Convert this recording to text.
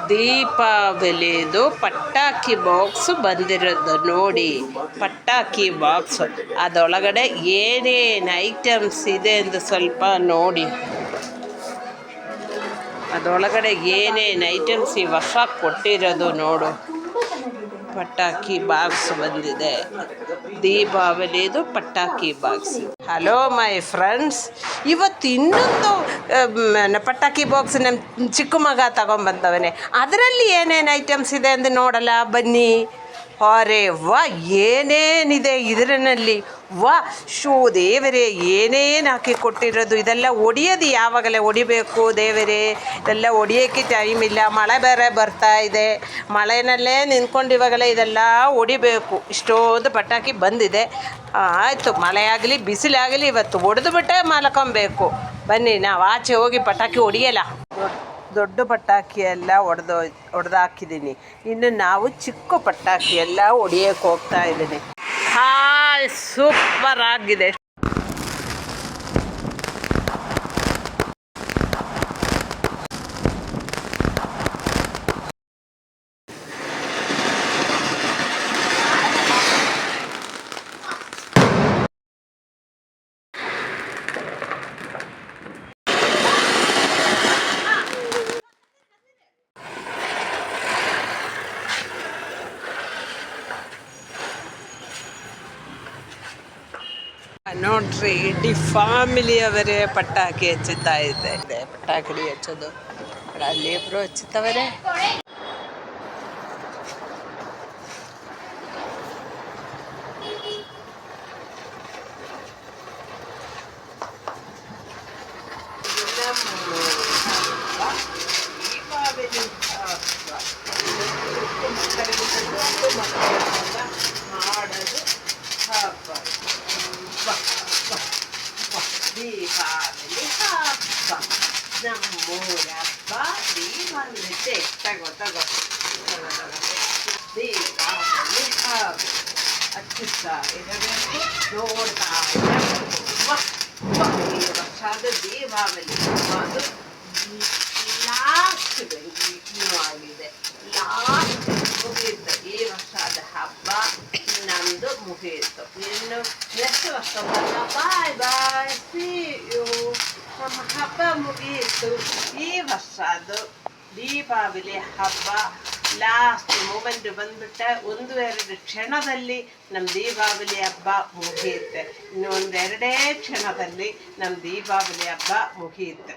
ದೀಪಾವಳಿದು ಪಟಾಕಿ ಬಾಕ್ಸ್ ಬಂದಿರೋದು ನೋಡಿ. ಪಟಾಕಿ ಬಾಕ್ಸ್ ಅದರೊಳಗಡೆ ಏನೇನು ಐಟಮ್ಸ್ ಇದೆ ಎಂದು ಸ್ವಲ್ಪ ನೋಡಿ. ಅದರೊಳಗಡೆ ಏನೇನು ಐಟಮ್ಸ್ ಈ ವರ್ಷ ಕೊಟ್ಟಿರೋದು ನೋಡು. ಪಟಾಕಿ ಬಾಕ್ಸ್ ಬಂದಿದೆ. ದೀಪಾವಳಿದು ಪಟಾಕಿ ಬಾಕ್ಸ್. ಹಲೋ ಮೈ ಫ್ರೆಂಡ್ಸ್, ಇವತ್ತು ಇನ್ನೊಂದು ಪಟಾಕಿ ಬಾಕ್ಸ್ ನಮ್ಮ ಚಿಕ್ಕ ಮಗ ತಗೊಂಬಂದವನೇ. ಅದರಲ್ಲಿ ಏನೇನು ಐಟಮ್ಸ್ ಇದೆ ಎಂದು ನೋಡಲ್ಲ ಬನ್ನಿ. ಅರೆ ವಾ, ಏನೇನಿದೆ ಇದರಲ್ಲಿ! ವಾ ಶೋ ದೇವರೇ, ಏನೇನು ಹಾಕಿ ಕೊಟ್ಟಿರೋದು! ಇದೆಲ್ಲ ಒಡೆಯೋದು ಯಾವಾಗಲೇ ಒಡಿಬೇಕು ದೇವರೇ. ಇದೆಲ್ಲ ಒಡೆಯೋಕ್ಕೆ ಟೈಮ್ ಇಲ್ಲ. ಮಳೆ ಬೇರೆ ಬರ್ತಾ ಇದೆ. ಮಳೆಯಲ್ಲೇ ನಿಂತ್ಕೊಂಡು ಇವಾಗಲೇ ಇದೆಲ್ಲ ಒಡಿಬೇಕು. ಇಷ್ಟೊಂದು ಪಟಾಕಿ ಬಂದಿದೆ. ಆಯಿತು, ಮಳೆ ಆಗಲಿ ಬಿಸಿಲಾಗಲಿ ಇವತ್ತು ಒಡೆದುಬಿಟ್ಟೆ ಮಲ್ಕೊಬೇಕು. ಬನ್ನಿ, ನಾವು ಆಚೆ ಹೋಗಿ ಪಟಾಕಿ ಹೊಡಿಯಲ್ಲ. ದೊಡ್ಡ ಪಟಾಕಿ ಎಲ್ಲ ಹೊಡೆದಾಕಿದ್ದೀನಿ. ಇನ್ನು ನಾವು ಚಿಕ್ಕ ಪಟಾಕಿ ಎಲ್ಲ ಹೊಡಿಯೋಕೆ ಹೋಗ್ತಾ ಇದ್ದೀನಿ. ಹಾಯ್, ಸೂಪರ್ ಆಗಿದೆ. ನೋಡ್ರಿ, ಇಡೀ ಫ್ಯಾಮಿಲಿಯವರೇ ಪಟಾಕಿ ಹಚ್ಚುತ್ತಾ ಇದೆ. ಪಟಾಕಿ ಹಚ್ಚೋದು ಅಲ್ಲಿ ಇಬ್ರು ಹಚ್ಚುತ್ತವರೇ. ಮಾಡೋದು ಹಬ್ಬ, ದೀಪಾವಳಿ ಹಬ್ಬ, ನಮ್ಮೂರ ಹಬ್ಬ ದೀಪಾವಳಿ. ತಗೋ ದೀಪಾವಳಿ ಹಬ್ಬ ಹಚ್ಚುತ್ತಾ ಇರಬೇಕು, ನೋಡ್ತಾ ಇರಬೇಕು. ಈ ವರ್ಷದ ದೀಪಾವಳಿ ಅದು ಲಾಸ್ಟ್ ಆಗಿದೆ. ಲಾಸ್ಟ್ ಮುಗಿಯಿತು. ಈ ವರ್ಷದ ಹಬ್ಬ ನಮ್ಮದು ಮುಗಿಯಿತು. ಇನ್ನು ನೆಕ್ಸ್ಟ್ ವರ್ಷ ಬಾಯ್ ಬಾಯ್, ಸಿ ಯು. ನಮ್ಮ ಹಬ್ಬ ಮುಗಿಯಿತು. ಈ ವರ್ಷದ್ದು ದೀಪಾವಳಿ ಹಬ್ಬ ಲಾಸ್ಟ್ ಮೂಮೆಂಟ್ ಬಂದ್ಬಿಟ್ಟೆ. 1-2 ಕ್ಷಣದಲ್ಲಿ ನಮ್ಮ ದೀಪಾವಳಿ ಹಬ್ಬ ಮುಗಿಯುತ್ತೆ. ಇನ್ನು 1-2 ಕ್ಷಣದಲ್ಲಿ ನಮ್ಮ ದೀಪಾವಳಿ ಹಬ್ಬ ಮುಗಿಯುತ್ತೆ.